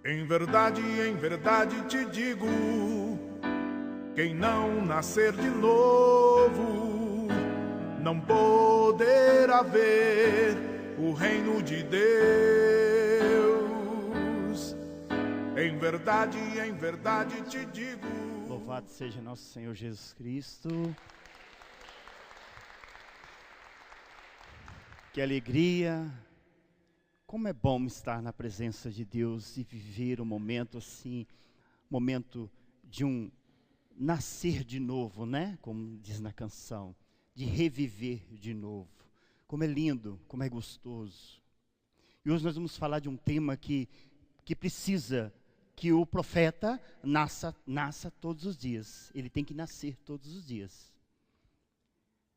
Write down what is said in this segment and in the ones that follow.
Em verdade te digo, quem não nascer de novo não poderá ver o reino de Deus. Em verdade te digo. Louvado seja nosso Senhor Jesus Cristo. Que alegria. Como é bom estar na presença de Deus e viver um momento assim, momento de um nascer de novo, né? Como diz na canção, de reviver de novo. Como é lindo, como é gostoso. E hoje nós vamos falar de um tema que precisa que o profeta nasça todos os dias. Ele tem que nascer todos os dias.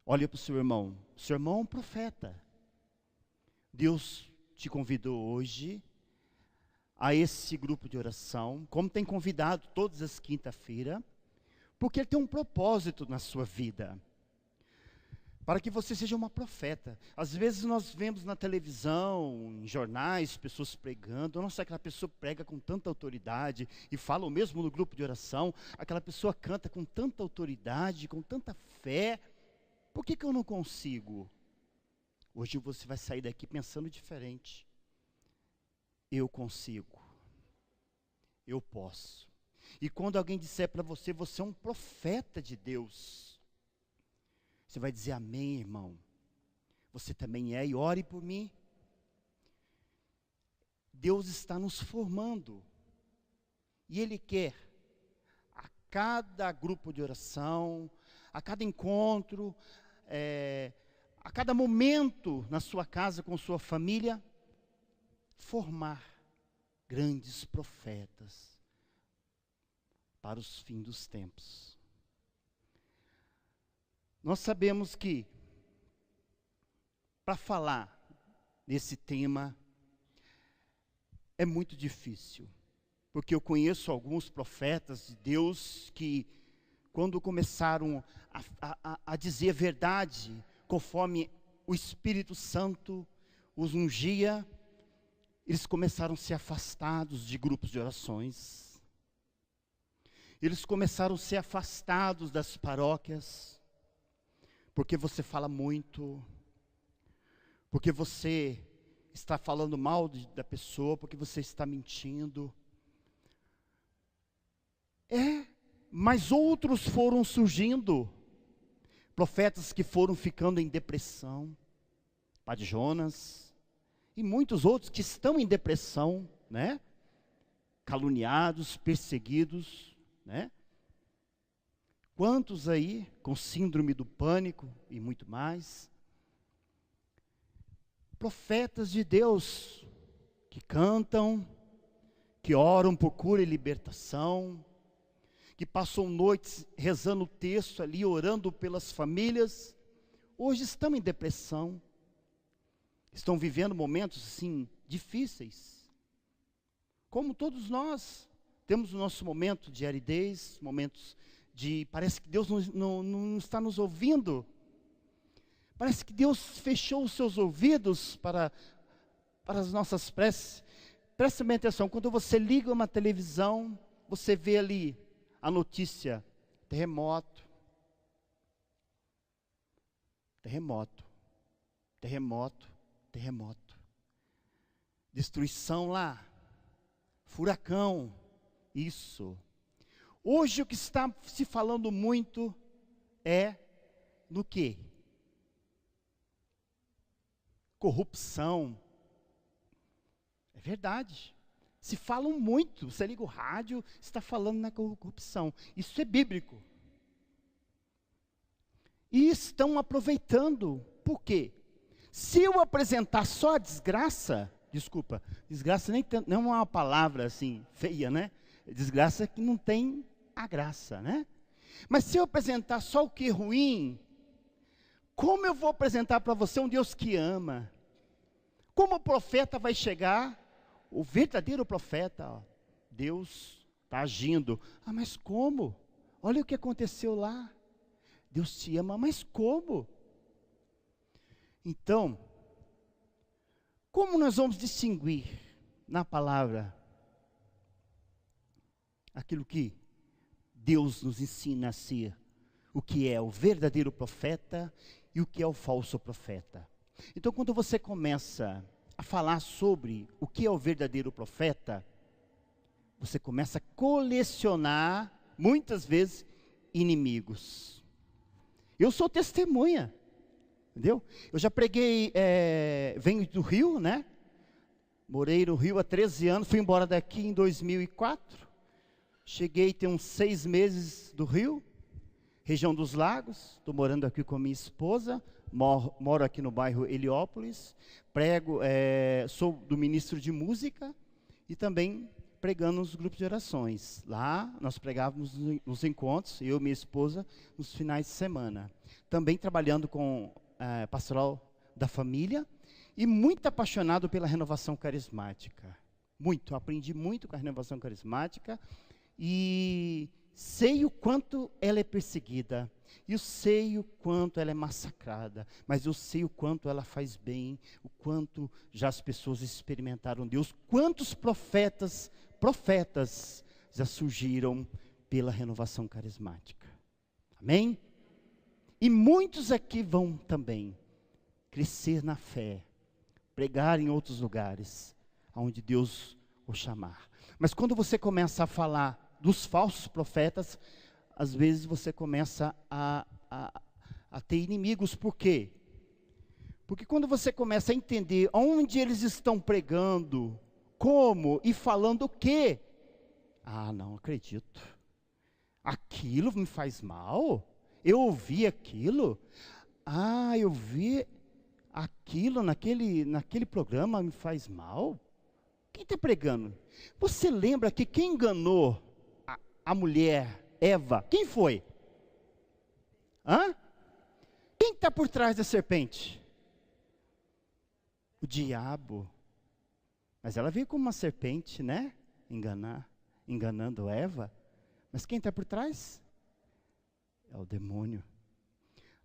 Olha para o seu irmão é um profeta. Deus te convidou hoje a esse grupo de oração, como tem convidado todas as quinta-feiras, porque Ele tem um propósito na sua vida, para que você seja uma profeta. Às vezes nós vemos na televisão, em jornais, pessoas pregando, nossa, aquela pessoa prega com tanta autoridade, e fala o mesmo no grupo de oração, aquela pessoa canta com tanta autoridade, com tanta fé, por que eu não consigo? Hoje você vai sair daqui pensando diferente. Eu consigo. Eu posso. E quando alguém disser para você, você é um profeta de Deus, você vai dizer amém, irmão. Você também é, e ore por mim. Deus está nos formando. E Ele quer, a cada grupo de oração, a cada encontro, a cada momento na sua casa, com sua família, formar grandes profetas para os fins dos tempos. Nós sabemos que, para falar desse tema, é muito difícil, porque eu conheço alguns profetas de Deus que, quando começaram a dizer a verdade, conforme o Espírito Santo os ungia, eles começaram a ser afastados de grupos de orações. Eles começaram a ser afastados das paróquias, porque você fala muito, porque você está falando mal da pessoa, porque você está mentindo. Mas outros foram surgindo, profetas que foram ficando em depressão, Padre Jonas, e muitos outros que estão em depressão, né? Caluniados, perseguidos, né? Quantos aí com síndrome do pânico e muito mais? Profetas de Deus que cantam, que oram por cura e libertação, que passam noites rezando o texto ali, orando pelas famílias, hoje estão em depressão, estão vivendo momentos assim, difíceis, como todos nós, temos o nosso momento de aridez, momentos de, parece que Deus não está nos ouvindo, parece que Deus fechou os seus ouvidos para as nossas preces. Presta bem atenção, quando você liga uma televisão, você vê ali a notícia, terremoto, terremoto, terremoto, terremoto, destruição lá, furacão, isso. Hoje o que está se falando muito é no quê? Corrupção. É verdade. Se falam muito, você liga o rádio, está falando na corrupção. Isso é bíblico. E estão aproveitando. Por quê? Se eu apresentar só a desgraça, desculpa, desgraça não é uma palavra assim feia, né? Desgraça que não tem a graça, né? Mas se eu apresentar só o que é ruim, como eu vou apresentar para você um Deus que ama? Como o profeta vai chegar? O verdadeiro profeta, ó, Deus está agindo. Ah, mas como? Olha o que aconteceu lá. Deus te ama, mas como? Então, como nós vamos distinguir na palavra aquilo que Deus nos ensina a ser, o que é o verdadeiro profeta e o que é o falso profeta. Então, quando você começa a falar sobre o que é o verdadeiro profeta, você começa a colecionar, muitas vezes, inimigos. Eu sou testemunha, entendeu? Eu já preguei, venho do Rio, né? Morei no Rio há 13 anos, fui embora daqui em 2004. Cheguei, tem uns 6 meses do Rio, região dos Lagos. Estou morando aqui com a minha esposa, moro aqui no bairro Heliópolis. Prego, sou do ministro de música e também pregando nos grupos de orações. Lá nós pregávamos nos encontros, eu e minha esposa, nos finais de semana. Também trabalhando com pastoral da família e muito apaixonado pela renovação carismática. Muito, aprendi muito com a renovação carismática e sei o quanto ela é perseguida, eu sei o quanto ela é massacrada, mas eu sei o quanto ela faz bem, o quanto já as pessoas experimentaram Deus, quantos profetas já surgiram pela renovação carismática. Amém? E muitos aqui vão também crescer na fé, pregar em outros lugares, onde Deus o chamar. Mas quando você começa a falar dos falsos profetas, às vezes você começa a ter inimigos. Por quê? Porque quando você começa a entender onde eles estão pregando, como e falando o quê? Ah, não acredito. Aquilo me faz mal? Eu ouvi aquilo? Ah, eu vi aquilo naquele programa me faz mal? Quem está pregando? Você lembra que quem enganou a mulher, Eva, quem foi? Quem está por trás da serpente? O diabo. Mas ela veio como uma serpente, né? Enganando Eva. Mas quem está por trás? É o demônio.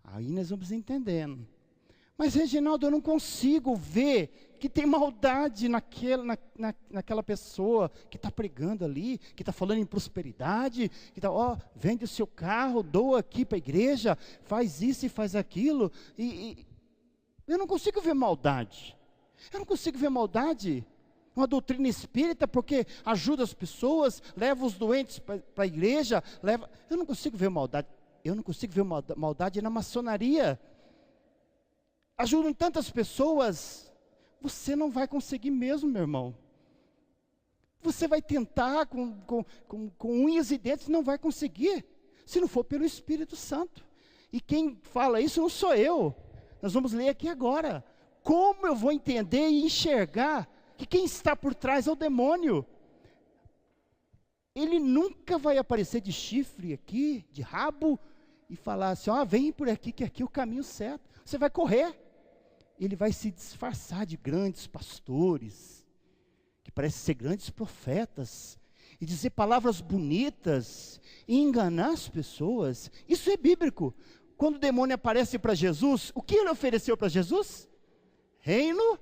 Aí nós vamos entendendo. Mas, Reginaldo, eu não consigo ver que tem maldade naquela pessoa que está pregando ali, que está falando em prosperidade, que está, vende o seu carro, doa aqui para a igreja, faz isso e faz aquilo. E eu não consigo ver maldade. Eu não consigo ver maldade. Uma doutrina espírita, porque ajuda as pessoas, leva os doentes para a igreja, eu não consigo ver maldade. Eu não consigo ver maldade na maçonaria. Ajudam tantas pessoas, você não vai conseguir mesmo, meu irmão. Você vai tentar com unhas e dentes, não vai conseguir, se não for pelo Espírito Santo. E quem fala isso não sou eu. Nós vamos ler aqui agora. Como eu vou entender e enxergar que quem está por trás é o demônio? Ele nunca vai aparecer de chifre aqui, de rabo, e falar assim, vem por aqui, que aqui é o caminho certo. Você vai correr. Ele vai se disfarçar de grandes pastores, que parecem ser grandes profetas, e dizer palavras bonitas, e enganar as pessoas. Isso é bíblico. Quando o demônio aparece para Jesus, o que ele ofereceu para Jesus? Reinos,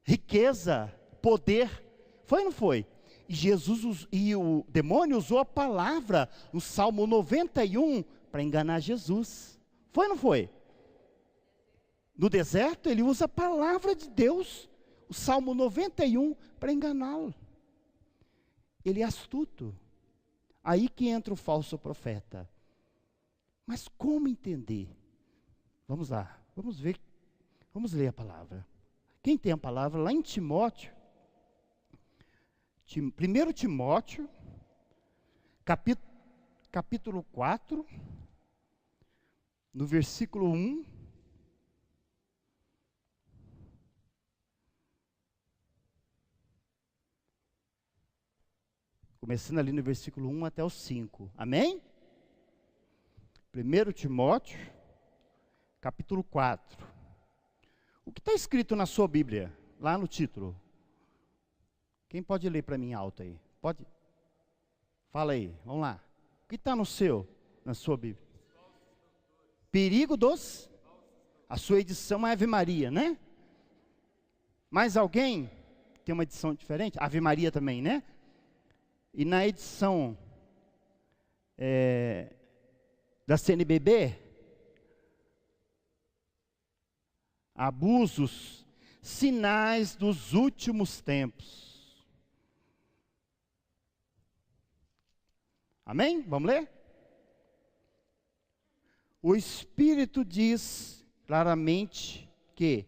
riqueza, poder. Foi ou não foi? E o demônio usou a palavra, no Salmo 91, para enganar Jesus. Foi ou não foi? No deserto, ele usa a palavra de Deus, o Salmo 91, para enganá-lo. Ele é astuto. Aí que entra o falso profeta. Mas como entender? Vamos lá, vamos ver, vamos ler a palavra. Quem tem a palavra lá em Timóteo, 1 Timóteo, capítulo 4, no versículo 1. Começando ali no versículo 1 até o 5. Amém? 1 Timóteo, capítulo 4. O que está escrito na sua Bíblia? Lá no título. Quem pode ler para mim alto aí? Pode? Fala aí, vamos lá. O que está na sua Bíblia? Perigo dos? A sua edição é Ave Maria, né? Mais alguém? Tem uma edição diferente? Ave Maria também, né? E na edição da CNBB, abusos, sinais dos últimos tempos. Amém? Vamos ler? O Espírito diz claramente que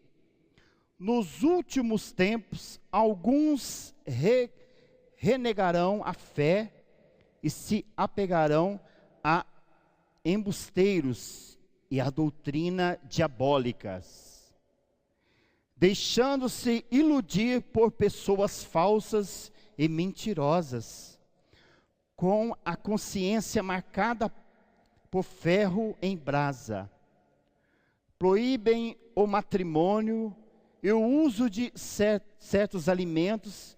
nos últimos tempos alguns renegarão a fé e se apegarão a embusteiros e a doutrina diabólicas, deixando-se iludir por pessoas falsas e mentirosas, com a consciência marcada por ferro em brasa. Proíbem o matrimônio e o uso de certos alimentos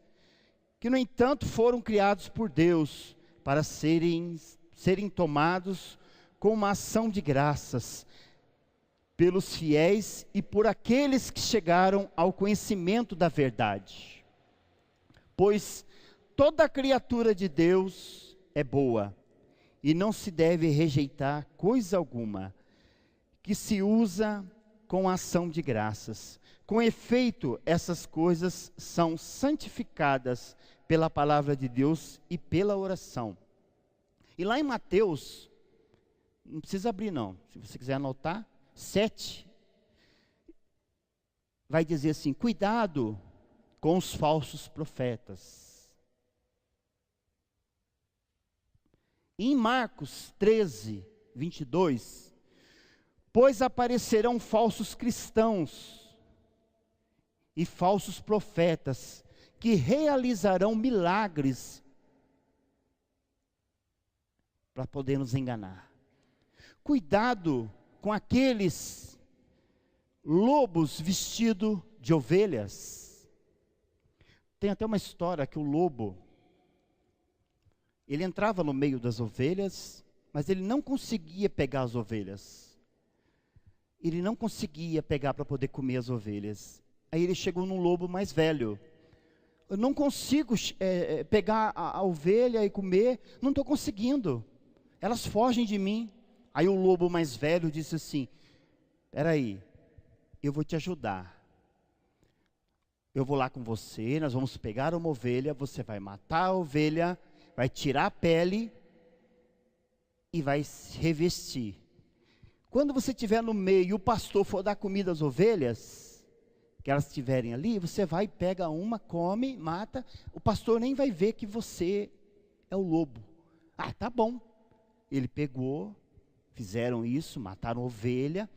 que, no entanto, foram criados por Deus para serem tomados com uma ação de graças pelos fiéis e por aqueles que chegaram ao conhecimento da verdade. Pois toda criatura de Deus é boa, e não se deve rejeitar coisa alguma que se usa com ação de graças. Com efeito, essas coisas são santificadas pela palavra de Deus e pela oração. E lá em Mateus, não precisa abrir não, se você quiser anotar, 7, vai dizer assim: cuidado com os falsos profetas. E em Marcos 13, 22, pois aparecerão falsos cristãos e falsos profetas, que realizarão milagres para poder nos enganar. Cuidado com aqueles lobos vestidos de ovelhas. Tem até uma história que o lobo, ele entrava no meio das ovelhas, mas ele não conseguia pegar as ovelhas. Ele não conseguia pegar para poder comer as ovelhas. Aí ele chegou num lobo mais velho. Eu não consigo pegar a ovelha e comer, não estou conseguindo. Elas fogem de mim. Aí o lobo mais velho disse assim: espera aí, eu vou te ajudar. Eu vou lá com você, nós vamos pegar uma ovelha, você vai matar a ovelha, vai tirar a pele e vai se revestir. Quando você estiver no meio e o pastor for dar comida às ovelhas, que elas estiverem ali, você vai, pega uma, come, mata, o pastor nem vai ver que você é o lobo. Ah, tá bom. Ele pegou, fizeram isso, mataram a ovelha,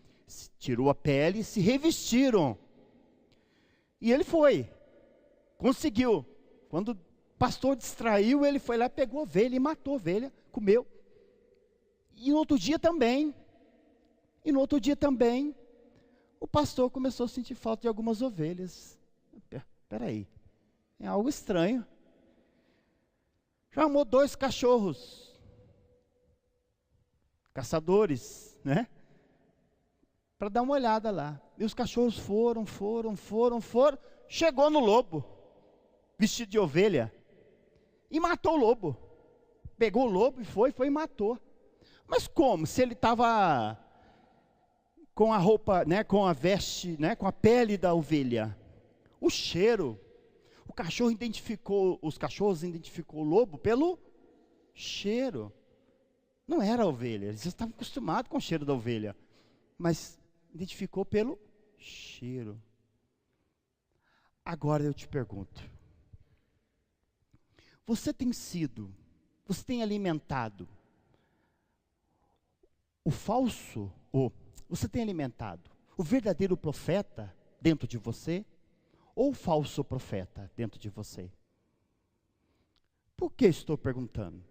tirou a pele, se revestiram. E ele foi, conseguiu. Quando o pastor distraiu, ele foi lá, pegou a ovelha e matou a ovelha, comeu. E no outro dia também, o pastor começou a sentir falta de algumas ovelhas. Espera aí, é algo estranho. Chamou 2 cachorros, caçadores, né? Para dar uma olhada lá. E os cachorros foram. Chegou no lobo, vestido de ovelha, e matou o lobo. Pegou o lobo e foi e matou. Mas como? Se ele estava com a roupa, né, com a veste, né, com a pele da ovelha. O cheiro, os cachorros identificou o lobo pelo cheiro. Não era a ovelha, eles estavam acostumados com o cheiro da ovelha, mas identificou pelo cheiro. Agora eu te pergunto, você tem alimentado o falso, você tem alimentado o verdadeiro profeta dentro de você, ou o falso profeta dentro de você? Por que estou perguntando?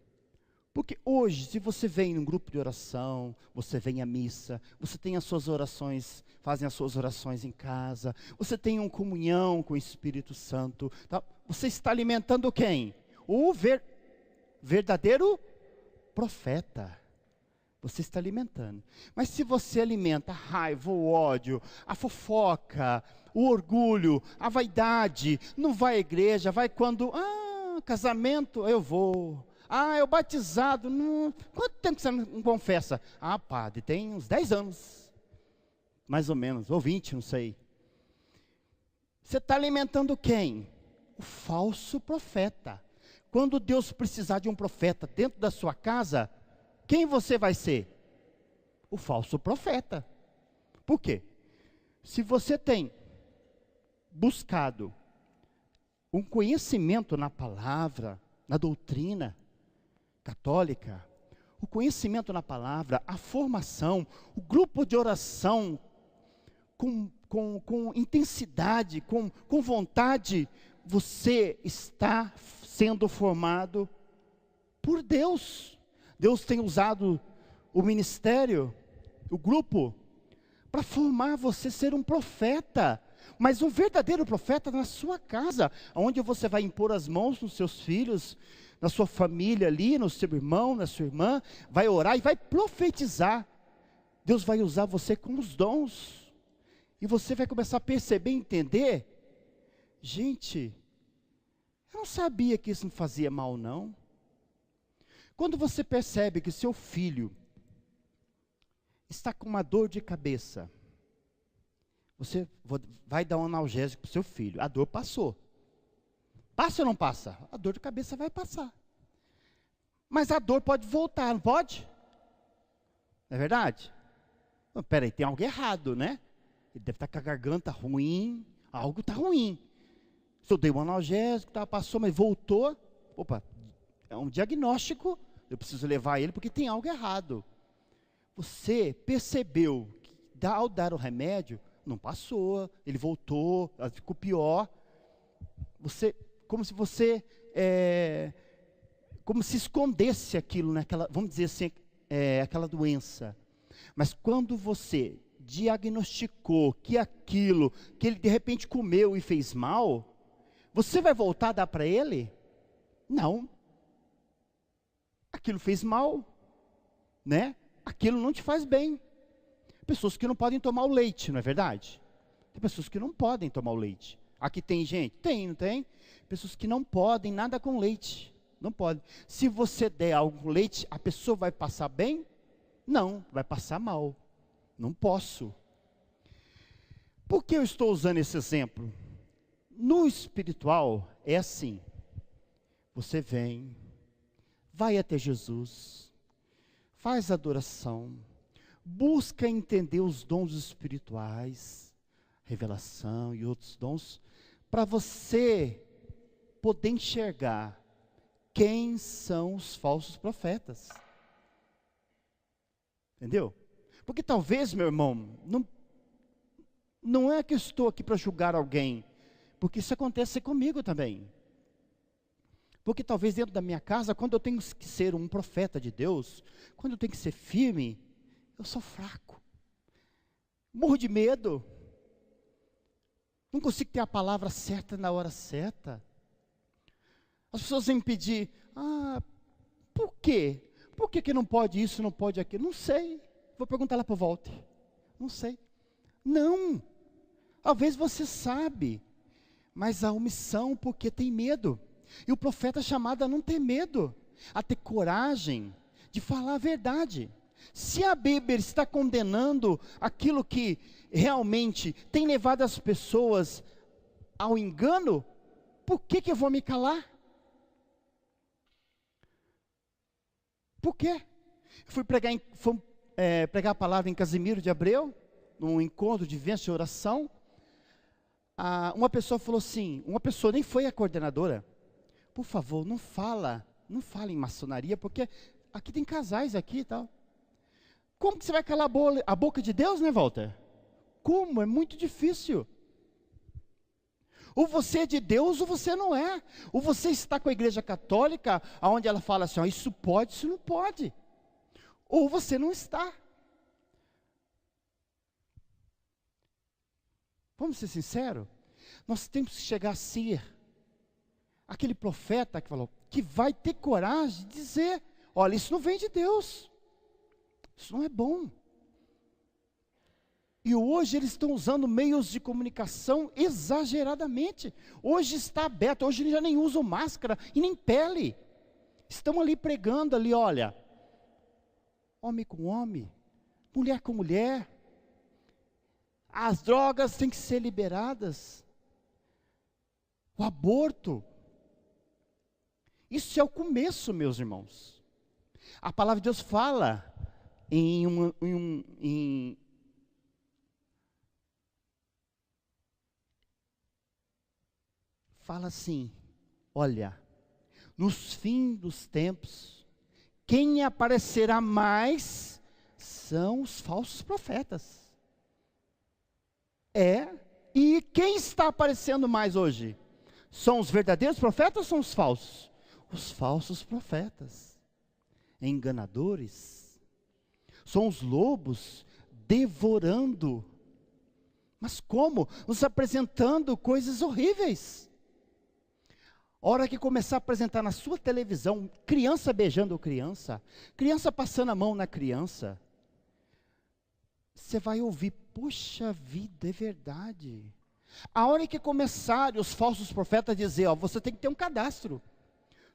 Porque hoje, se você vem num grupo de oração, você vem à missa, você tem as suas orações, fazem as suas orações em casa, você tem uma comunhão com o Espírito Santo, tá? Você está alimentando quem? O verdadeiro profeta. Você está alimentando. Mas se você alimenta a raiva, o ódio, a fofoca, o orgulho, a vaidade, não vai à igreja, vai quando casamento, eu vou. Eu batizado, não. Quanto tempo que você não confessa? Padre, tem uns 10 anos. Mais ou menos, ou 20, não sei. Você está alimentando quem? O falso profeta. Quando Deus precisar de um profeta dentro da sua casa, quem você vai ser? O falso profeta. Por quê? Se você tem buscado um conhecimento na palavra, na doutrina católica, o conhecimento na palavra, a formação, o grupo de oração, com intensidade, com vontade, você está sendo formado por Deus. Deus tem usado o ministério, o grupo, para formar você ser um profeta, mas um verdadeiro profeta na sua casa, onde você vai impor as mãos nos seus filhos, na sua família ali, no seu irmão, na sua irmã, vai orar e vai profetizar. Deus vai usar você com os dons, e você vai começar a perceber, entender, gente, eu não sabia que isso não fazia mal não. Quando você percebe que seu filho está com uma dor de cabeça, você vai dar um analgésico para o seu filho, a dor passou. Passa ou não passa? A dor de cabeça vai passar. Mas a dor pode voltar, não pode? Não é verdade? Peraí, tem algo errado, né? Ele deve estar com a garganta ruim, algo está ruim. Se eu dei um analgésico, passou, mas voltou, opa, é um diagnóstico, eu preciso levar ele porque tem algo errado. Você percebeu que ao dar o remédio, não passou, ele voltou, ficou pior. Como se escondesse aquilo, vamos dizer assim, aquela doença. Mas quando você diagnosticou que aquilo, que ele de repente comeu e fez mal, você vai voltar a dar para ele? Não. Aquilo fez mal, né? Aquilo não te faz bem. Pessoas que não podem tomar o leite, não é verdade? Tem pessoas que não podem tomar o leite. Aqui tem gente? Tem, não tem? Pessoas que não podem nada com leite. Não pode. Se você der algo com leite, a pessoa vai passar bem? Não, vai passar mal. Não posso. Por que eu estou usando esse exemplo? No espiritual é assim. Você vem, vai até Jesus, faz adoração, busca entender os dons espirituais, revelação e outros dons, para você poder enxergar quem são os falsos profetas. Entendeu? Porque talvez, meu irmão, não é que eu estou aqui para julgar alguém, porque isso acontece comigo também. Porque talvez dentro da minha casa, quando eu tenho que ser um profeta de Deus, quando eu tenho que ser firme, eu sou fraco. Morro de medo. Não consigo ter a palavra certa na hora certa. As pessoas vêm me pedir, por quê? Por que não pode isso, não pode aquilo? Não sei. Vou perguntar lá para o Walter. Não sei. Não. Talvez você sabe, mas a omissão porque tem medo. E o profeta é chamado a não ter medo, a ter coragem de falar a verdade. Se a Bíblia está condenando aquilo que realmente tem levado as pessoas ao engano, por que eu vou me calar? Por quê? Eu fui pregar a palavra em Casimiro de Abreu, num encontro de vência e oração. Uma pessoa falou assim, uma pessoa nem foi a coordenadora, por favor, não fala em maçonaria, porque aqui tem casais aqui e tal. Como que você vai calar a boca de Deus, né, Walter? Como? É muito difícil. Ou você é de Deus ou você não é. Ou você está com a igreja católica, onde ela fala assim, isso pode, isso não pode. Ou você não está. Vamos ser sinceros? Nós temos que chegar a ser aquele profeta que falou, que vai ter coragem de dizer, olha, isso não vem de Deus. Isso não é bom. E hoje eles estão usando meios de comunicação exageradamente. Hoje está aberto, hoje eles já nem usam máscara e nem pele. Estão ali pregando ali, olha, homem com homem, mulher com mulher. As drogas têm que ser liberadas. O aborto. Isso é o começo, meus irmãos. A palavra de Deus fala fala assim, olha, nos fins dos tempos, quem aparecerá mais são os falsos profetas. E quem está aparecendo mais hoje? São os verdadeiros profetas ou são os falsos? Os falsos profetas, enganadores, são os lobos devorando. Mas como? Nos apresentando coisas horríveis. A hora que começar a apresentar na sua televisão, criança beijando criança, criança passando a mão na criança, você vai ouvir, poxa vida, é verdade. A hora que começarem os falsos profetas a dizer, ó, você tem que ter um cadastro.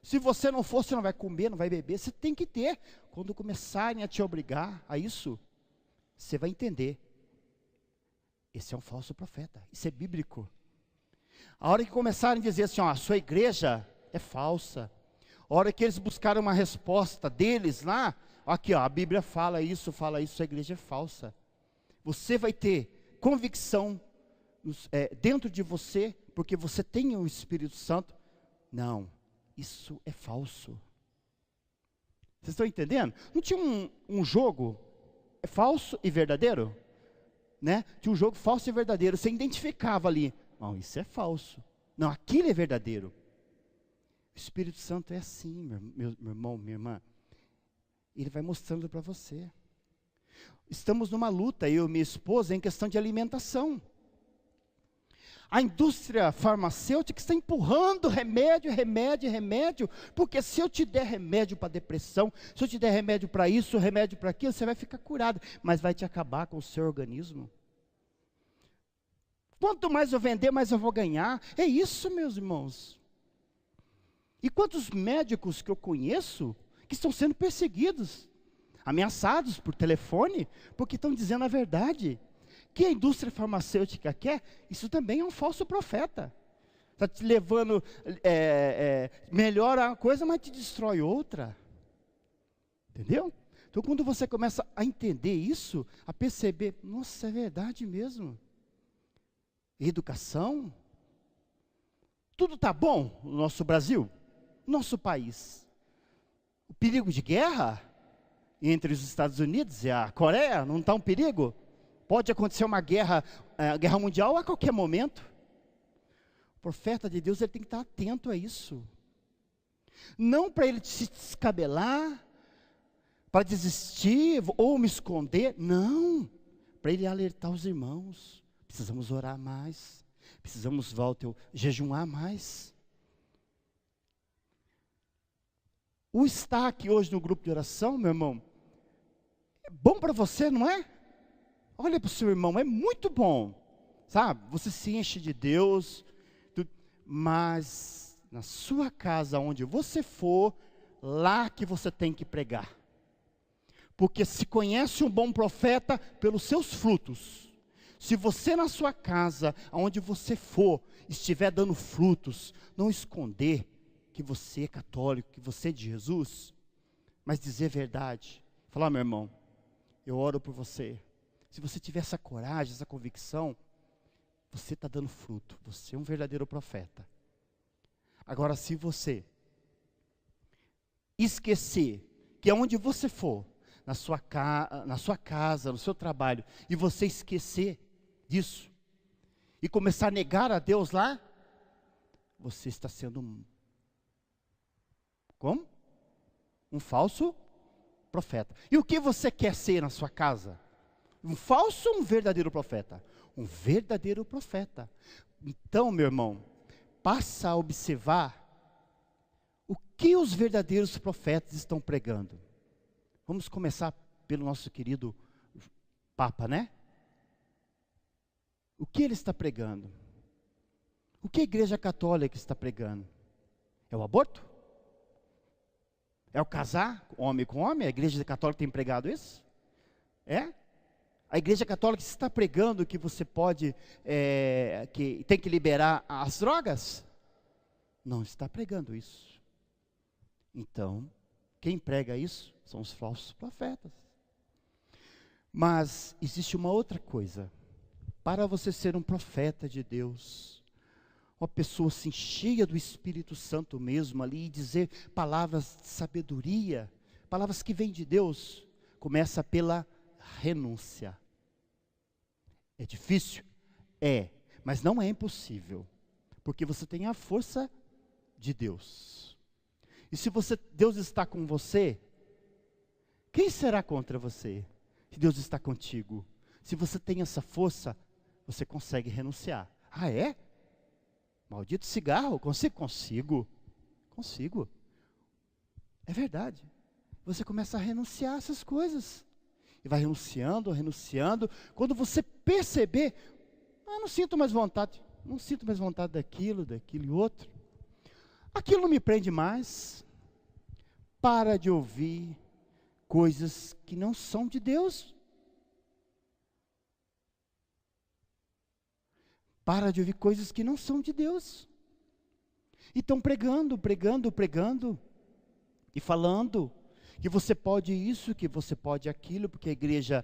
Se você não for, você não vai comer, não vai beber, você tem que ter. Quando começarem a te obrigar a isso, você vai entender. Esse é um falso profeta, isso é bíblico. A hora que começarem a dizer assim, ó, a sua igreja é falsa. A hora que eles buscaram uma resposta deles lá, aqui ó, a Bíblia fala isso, a igreja é falsa. Você vai ter convicção dentro de você, porque você tem o Espírito Santo. Não, isso é falso. Vocês estão entendendo? Não tinha um jogo falso e verdadeiro? Né? Tinha um jogo falso e verdadeiro, você identificava ali. Não, isso é falso. Não, aquilo é verdadeiro. O Espírito Santo é assim, meu irmão, minha irmã. Ele vai mostrando para você. Estamos numa luta, eu e minha esposa, em questão de alimentação. A indústria farmacêutica está empurrando remédio, porque se eu te der remédio para depressão, se eu te der remédio para isso, remédio para aquilo, você vai ficar curado, mas vai te acabar com o seu organismo. Quanto mais eu vender, mais eu vou ganhar. É isso, meus irmãos. E quantos médicos que eu conheço que estão sendo perseguidos, ameaçados por telefone, porque estão dizendo a verdade. Que a indústria farmacêutica quer, isso também é um falso profeta. Está te levando, melhora uma coisa, mas te destrói outra. Entendeu? Então quando você começa a entender isso, a perceber, nossa, é verdade mesmo. Educação, tudo está bom no nosso Brasil, nosso país. O perigo de guerra entre os Estados Unidos e a Coreia, não está um perigo? Pode acontecer uma guerra mundial a qualquer momento. O profeta de Deus ele tem que estar atento a isso. Não para ele se descabelar, para desistir ou me esconder. Não, para ele alertar os irmãos. Precisamos orar mais. Precisamos, Walter, jejuar mais. O estar aqui hoje no grupo de oração, meu irmão, é bom para você, não é? Olha para o seu irmão, é muito bom, sabe? Você se enche de Deus, mas na sua casa, onde você for, lá que você tem que pregar. Porque se conhece um bom profeta pelos seus frutos. Se você na sua casa, aonde você for, estiver dando frutos, não esconder que você é católico, que você é de Jesus, mas dizer a verdade. Falar, meu irmão, eu oro por você. Se você tiver essa coragem, essa convicção, você está dando fruto. Você é um verdadeiro profeta. Agora, se você esquecer que aonde você for, na sua casa, no seu trabalho, e você esquecer disso, e começar a negar a Deus lá, você está sendo como? Um falso profeta. E o que você quer ser na sua casa? Um falso ou um verdadeiro profeta? Um verdadeiro profeta. Então, meu irmão, passa a observar o que os verdadeiros profetas estão pregando. Vamos começar pelo nosso querido Papa, né? O que ele está pregando? O que a Igreja Católica está pregando? É o aborto? É o casar homem com homem? A Igreja Católica tem pregado isso? É? A Igreja Católica está pregando que você pode, que tem que liberar as drogas? Não está pregando isso. Então, quem prega isso são os falsos profetas. Mas existe uma outra coisa. Para você ser um profeta de Deus, uma pessoa assim cheia do Espírito Santo mesmo ali, e dizer palavras de sabedoria, palavras que vêm de Deus, começa pela renúncia. É difícil? É, mas não é impossível, porque você tem a força de Deus. E se Deus está com você, quem será contra você? Se Deus está contigo, se você tem essa força, você consegue renunciar. Ah, é? Maldito cigarro, consigo. É verdade. Você começa a renunciar a essas coisas. E vai renunciando. Quando você perceber, não sinto mais vontade daquilo e outro. Aquilo não me prende mais. Para de ouvir coisas que não são de Deus. Para de ouvir coisas que não são de Deus. E estão pregando, e falando que você pode isso, que você pode aquilo, porque a igreja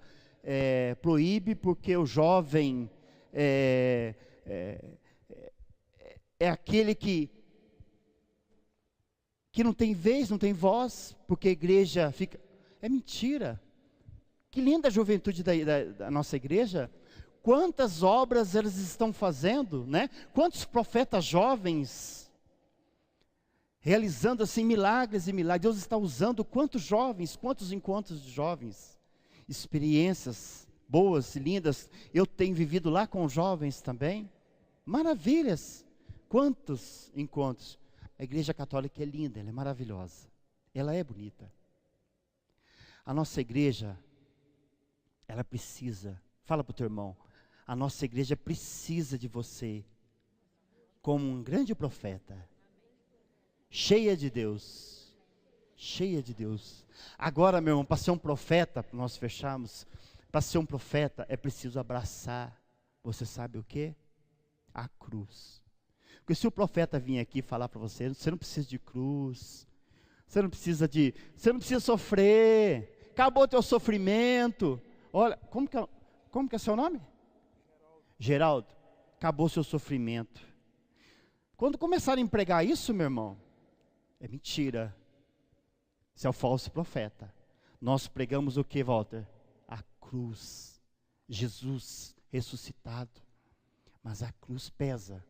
proíbe, porque o jovem é aquele que não tem vez, não tem voz, porque a igreja fica... É mentira. Que linda a juventude da nossa igreja. Quantas obras eles estão fazendo, né? Quantos profetas jovens realizando assim milagres e milagres. Deus está usando quantos jovens, quantos encontros de jovens, experiências boas e lindas. Eu tenho vivido lá com jovens também. Maravilhas. Quantos encontros. A Igreja Católica é linda, ela é maravilhosa. Ela é bonita. A nossa igreja, ela precisa, fala para o teu irmão, a nossa igreja precisa de você, como um grande profeta, cheia de Deus. Agora, meu irmão, para ser um profeta, nós fechamos, para ser um profeta é preciso abraçar, você sabe o que? A cruz. Porque se o profeta vir aqui falar para você, você não precisa de cruz, você não precisa sofrer, acabou o teu sofrimento. Olha, como que é seu nome? Geraldo. Acabou o seu sofrimento. Quando começarem a pregar isso, meu irmão, é mentira. Isso é o falso profeta. Nós pregamos o que, Walter? A cruz. Jesus ressuscitado. Mas a cruz pesa.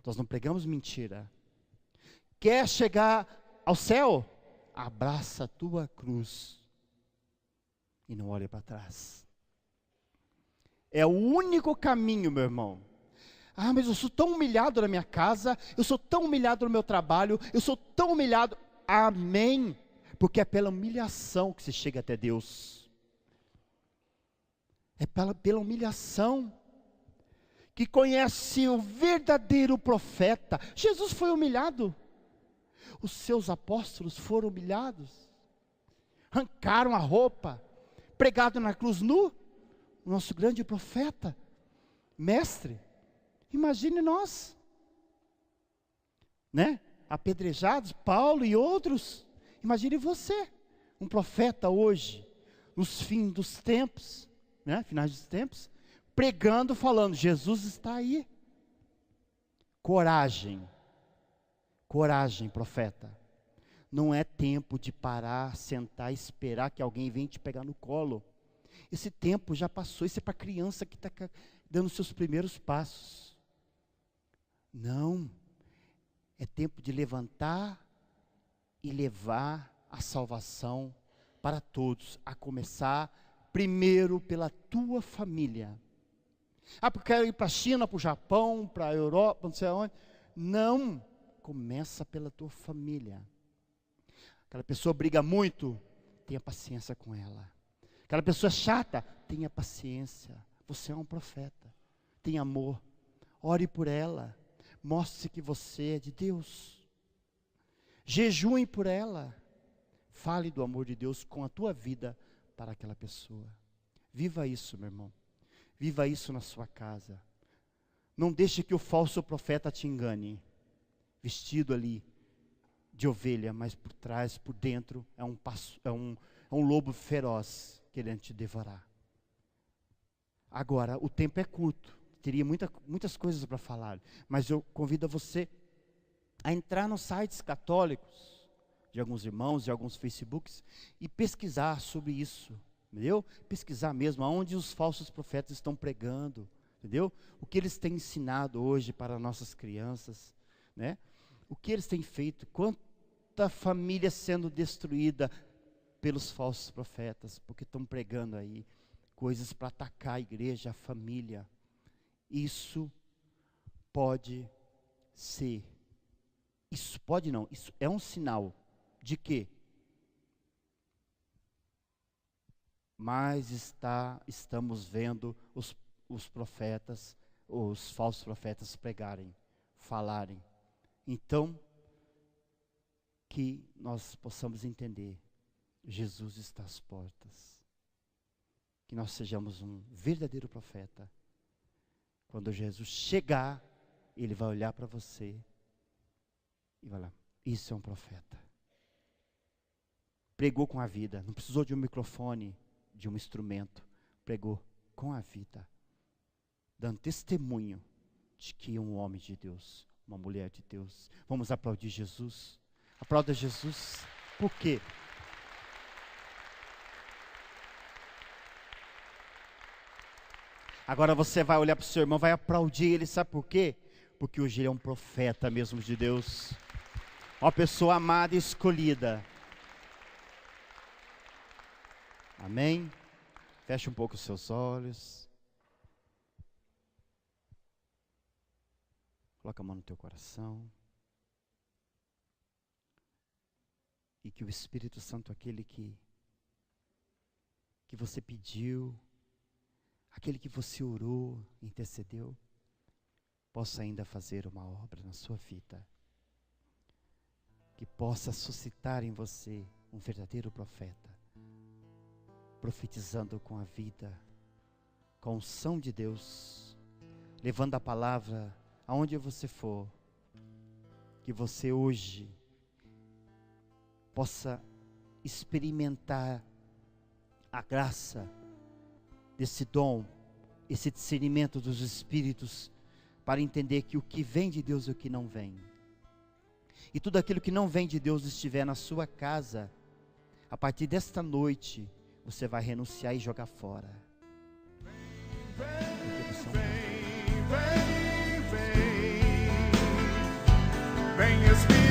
Nós não pregamos mentira. Quer chegar ao céu? Abraça a tua cruz. E não olhe para trás. É o único caminho, meu irmão. Ah, mas eu sou tão humilhado na minha casa, eu sou tão humilhado no meu trabalho, eu sou tão humilhado. Amém. Porque é pela humilhação que se chega até Deus. É pela humilhação que conhece o verdadeiro profeta. Jesus foi humilhado. Os seus apóstolos foram humilhados. Arrancaram a roupa, pregado na cruz nu. O nosso grande profeta, mestre. Imagine nós, né? Apedrejados, Paulo e outros. Imagine você, um profeta hoje, nos fins dos tempos, né? Finais dos tempos, pregando, falando, Jesus está aí. Coragem, profeta. Não é tempo de parar, sentar, esperar que alguém venha te pegar no colo. Esse tempo já passou, isso é para a criança que está dando seus primeiros passos. Não, é tempo de levantar e levar a salvação para todos, a começar primeiro pela tua família. Ah, porque eu quero ir para a China, para o Japão, para a Europa, não sei aonde. Não, começa pela tua família. Aquela pessoa briga muito, tenha paciência com ela. Aquela pessoa chata, tenha paciência. Você é um profeta. tem amor. Ore por ela. Mostre que você é de Deus. Jejue por ela. Fale do amor de Deus com a tua vida para aquela pessoa. Viva isso, meu irmão. Viva isso na sua casa. Não deixe que o falso profeta te engane. Vestido ali de ovelha, mas por trás, por dentro, é um lobo feroz querendo te devorar. Agora, o tempo é curto. Teria muitas coisas para falar. Mas eu convido você a entrar nos sites católicos, de alguns irmãos, de alguns Facebooks, e pesquisar sobre isso. Entendeu? Pesquisar mesmo aonde os falsos profetas estão pregando. Entendeu? O que eles têm ensinado hoje para nossas crianças. Né? O que eles têm feito. Quanta família sendo destruída pelos falsos profetas. Porque estão pregando aí coisas para atacar a igreja, a família. Isso pode ser. Isso pode não. Isso é um sinal de quê? Mas estamos vendo os profetas, os falsos profetas pregarem, falarem. Então, que nós possamos entender, Jesus está às portas. Que nós sejamos um verdadeiro profeta. Quando Jesus chegar, Ele vai olhar para você e vai lá, isso é um profeta. Pregou com a vida, não precisou de um microfone, de um instrumento. Pregou com a vida, dando testemunho de que é um homem de Deus, uma mulher de Deus. Vamos aplaudir Jesus. Aplauda Jesus. Por quê? Agora você vai olhar para o seu irmão, vai aplaudir ele, sabe por quê? Porque hoje ele é um profeta mesmo de Deus. Uma pessoa amada e escolhida. Amém? Feche um pouco os seus olhos. Coloca a mão no teu coração. E que o Espírito Santo, aquele que você pediu, aquele que você orou, intercedeu, possa ainda fazer uma obra na sua vida. Que possa suscitar em você um verdadeiro profeta, profetizando com a vida, com a unção de Deus, levando a palavra aonde você for. Que você hoje possa experimentar a graça desse dom, esse discernimento dos Espíritos, para entender que o que vem de Deus e o que não vem. E tudo aquilo que não vem de Deus estiver na sua casa, a partir desta noite, você vai renunciar e jogar fora. Vem Espírito.